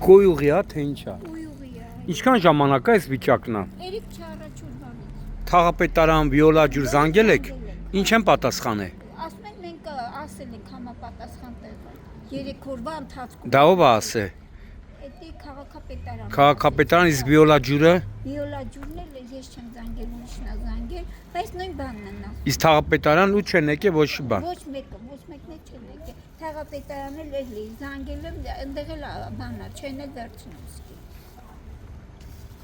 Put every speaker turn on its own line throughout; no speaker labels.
Գոյուղի է, թե ինչ է։
Գոյուղի է։
Ինչքան ժամանակ է այս վիճակն է։
Երեք չառաջուր բանից։
Թաղապետարան, վիոլա ջուր զանգել եք։ Ինչ են պատասխանել։
Ասում են մենք ասել ենք համապատասխան տեղը։ 3 օրվա ընթացքում։
Դա ով է ասե։
Էդի քաղաքապետարան։
Քաղաքապետարան, իսկ վիոլա ջուրը։
Վիոլա ջուրն էլ ես չեմ զանգել, ուրիշն է զանգել, բայց նույն բանն է նա։
Իսկ թաղապետարան ու չեն եկել ոչ բան։
Ոչ մեկն էլ չեն եկել։ Թաղապետարանը էլի զանգել եմ, այնտեղ էլ բանա, չեն էլ վերցնում սկի։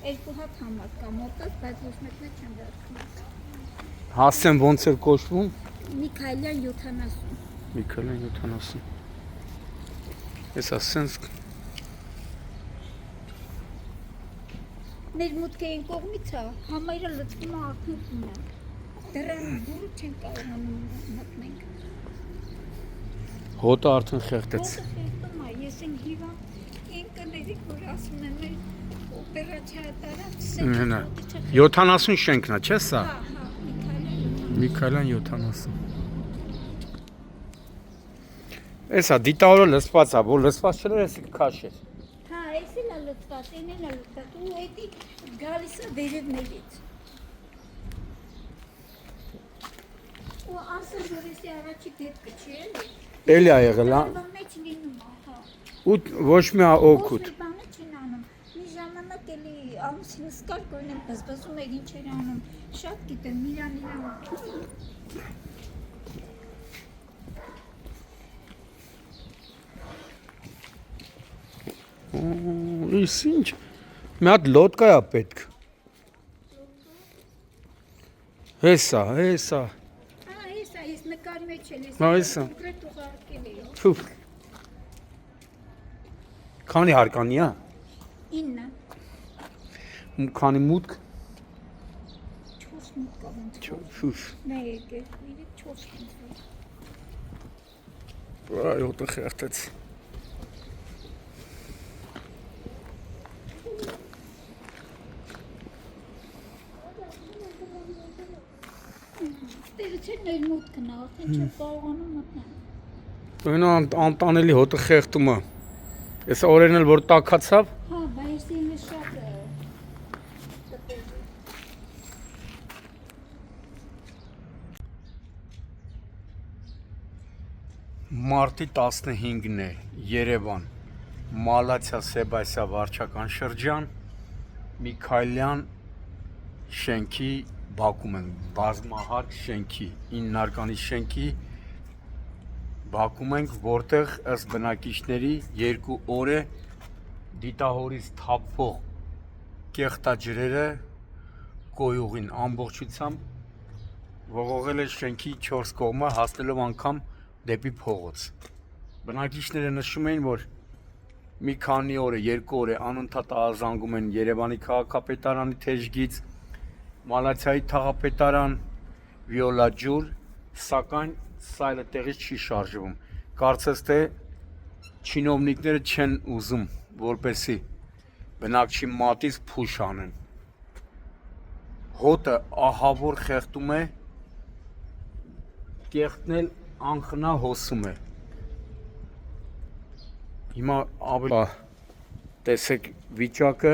Երկու հատ համար կա մոտս, բայց ոչ մեկն էլ չեն վերցնում։
Հասցեն ոնց էր կոչվում։
Միքայելյան 70։
Միքայելյան 70։ Ես ասենց
Մեր մուտքային կողմից է, համայրը լցվում է ակնիկում է։ Դրան դուրը չեն կարողանում մտնենք։
հոտը արդեն խեղդեց։
Հոտը խեղդում է, ես են հիվա ինկներիք, որ ասում եմ մեր օպերացիա տարած,
70 շենքն է, չէ՞ սա։
Հա,
Միքայելյան 70։ Էսա դիտավորը լսված է, որ լսված չէր, էսի քաշ էր։
Հա, էս էլ է լծված, այն էլ է լծված, ու էդի գալիս է վերևներից։ Ու ասել, որ էսի առաջի դեպքը չի էլի։
Էլի ա եղել, հա։
Բան մեջ լինում է, հա։
Ու ոչ մի օգուտ։
Ոչ մի բանը չեն անում։ Մի ժամանակ էլի ամուսինս կար կորնեմ բզբզում էր ինչ էր անում։ Շատ գիտեմ, իրան։
Ის ինչ մի հատ լոդկա է պետք։ Հեսա։
Հա, էսա, ես նկարի մեջ էլ
Հա, էսա։
կոնկրետ ուղարկել էի։
Թու։ Քանի հարկանի է։
9։
Քանի մուտք։
4 մուտք կա ոնց։
Ֆուֆ։
1 2 3 4 մուտք։
Այ հոտը խեղդեց։
Ստերիցեն նույն մուտքն է, արդեն չեմ կարողանում մտնել։
Այնա անտանելի հոտը խեղդում է։ Այս օրերն էլ որ տաքացավ։
Հա, բայց ինձ շատ է։
Մարտի 15-ն է, Երևան, Մալացիա Սեբասիա վարչական շրջան, Միքայելյան շենքի բակում են, բազմահարկ շենքի, 9 հարկանի շենքի բակում ենք, որտեղ ըստ բնակիչների 2 օր է դիտահորից թափվող կեղտաջրերը գոյուղին ամբողջությամբ ողողել է շենքի 4 կողմը, հասնելով անգամ դեպի փողոց։ Բնակիչները նշում էին, որ մի քանի օր է, 2 օր է անընդհատ ահազանգում են Երևանի քաղաքապետարանի թեժգից, Մալացիայի թաղապետարան, վիոլա ջուր, սակայն սա այլ տեղից չի շարժվում։ Կարծես թե չինովնիկները չեն ուզում, որպեսի բնակչի մատից փուշ անեն։ Հոտը ահավոր խեղդում է, կեղտն էլ անխնա հոսում է։ Հիմա ավելի տեսեք վիճակը։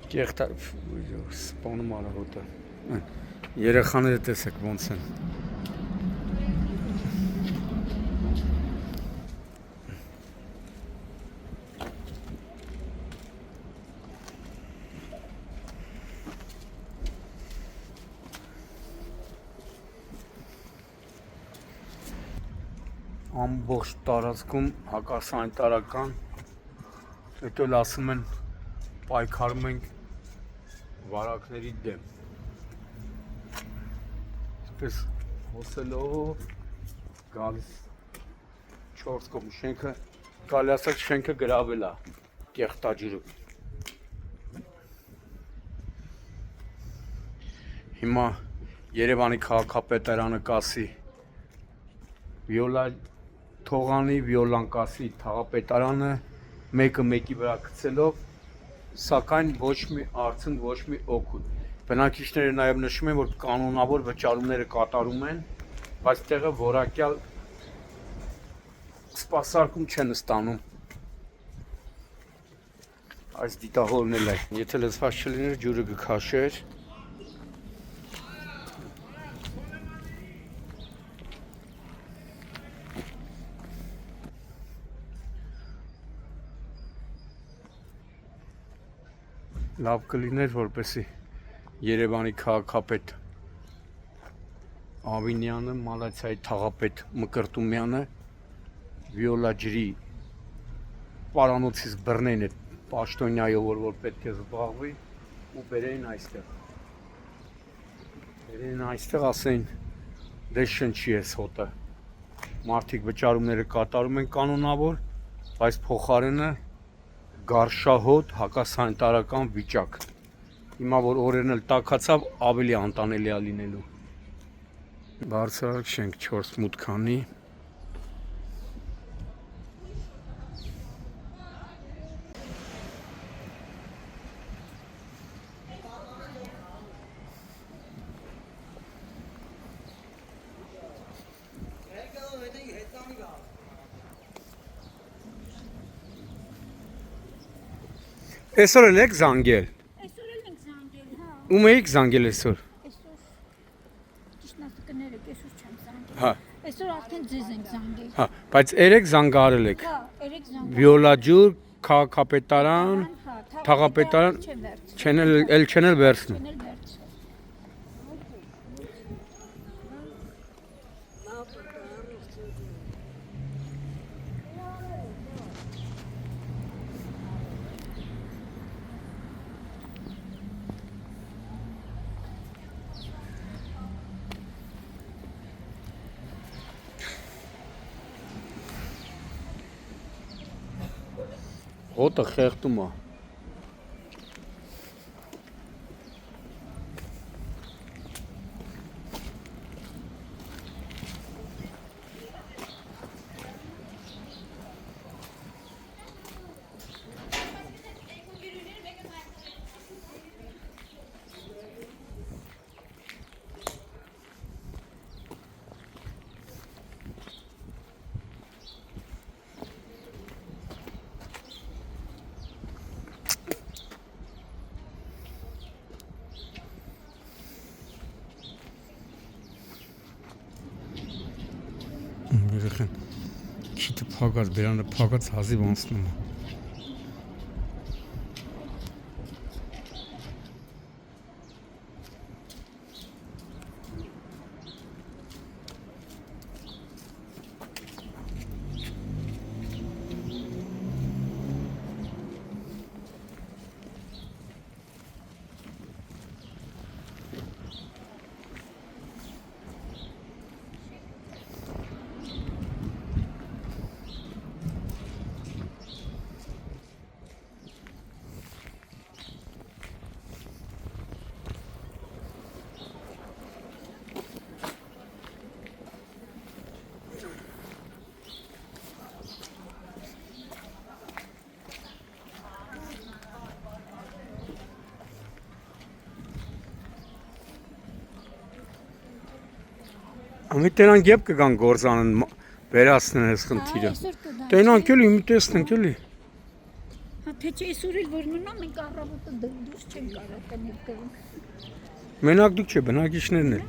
Կեղտա սպանում արա հոտը։ Երեխաները տեսեք ոնց են։ Ամբողջ տարածքում հակասանիտարական, հետո էլ ասում են պայքարում ենք վարակների դեմ։ Այսպես հոսելով գալիս 4 կողմ շենքը, կարելի ասել շենքը գրավել է կեղտաջրով։ Հիմա Երևանի քաղաքապետարանը կասի վիոլա թողանի, վիոլան կասի թաղապետարանը, մեկը մեկի վրա գցելով, սակայն ոչ մի արդյունք, ոչ մի օգուտ։ Բնակիչները նաև նշում են, որ կանոնավոր վճարումները կատարում են, բայց տեղը որակյալ սպասարկում չեն ստանում։ Այս դիտահորն էլ է, եթե լցված չլիներ ջուրը կքաշեր։ Լավ կլիներ, որպեսզի Երևանի քաղաքապետ Ավինյանը, Մալացիայի թաղապետ Մկրտումյանը վիոլա ջրի պարանոցից բռնեն այդ պաշտոնյայով, որ պետք է զբաղվի ու բերեն այստեղ։ Բերեն այստեղ, ասեն, դե շնչի ես հոտը։ Մարդիկ վճարումները կատարում են կանոնավոր, բայց փոխարենը գարշահոտ հակասանիտարական վիճակ։ Հիմա որ օրերն էլ տաքացավ, ավելի անտանելի է լինելու։ Բարձրակ շենք 4 մուտքանի։ Այսօր էլ եք զանգել։
Այսօր էլ ենք զանգել, հա։
Ում եք զանգել այսօր։
Այսօր ճիշտ ասկներեք, այսօր չեմ զանգել։
Հա,
Այսօր արդեն ձեզ ենք զանգել։
հա, բայց երեք զանգարել եք։
Հա, երեք զանգել։
Վիոլա ջուր, քաղաքապետարան,
Հա,
թաղապետարան,
չեմ վերցրել։
չեն էլ չեն էլ վերցնում։
Չեն էլ վերցրել։
Հոտը խեղդում է։ Երեխեն քիթը փակած, բերանը փակած հազիվ անցնում է։ Ամի տենան գեբ կգան գործանեն վերացնեն այս խնդիրը։ Տենանք էլի մի տեսնենք էլի։
Հա, թե չէ այսօր էլ որ մնա, մենք առավոտը դուրս չենք կարող տնել կրենք։
Մենակ դուք չէ, բնակիչներն են։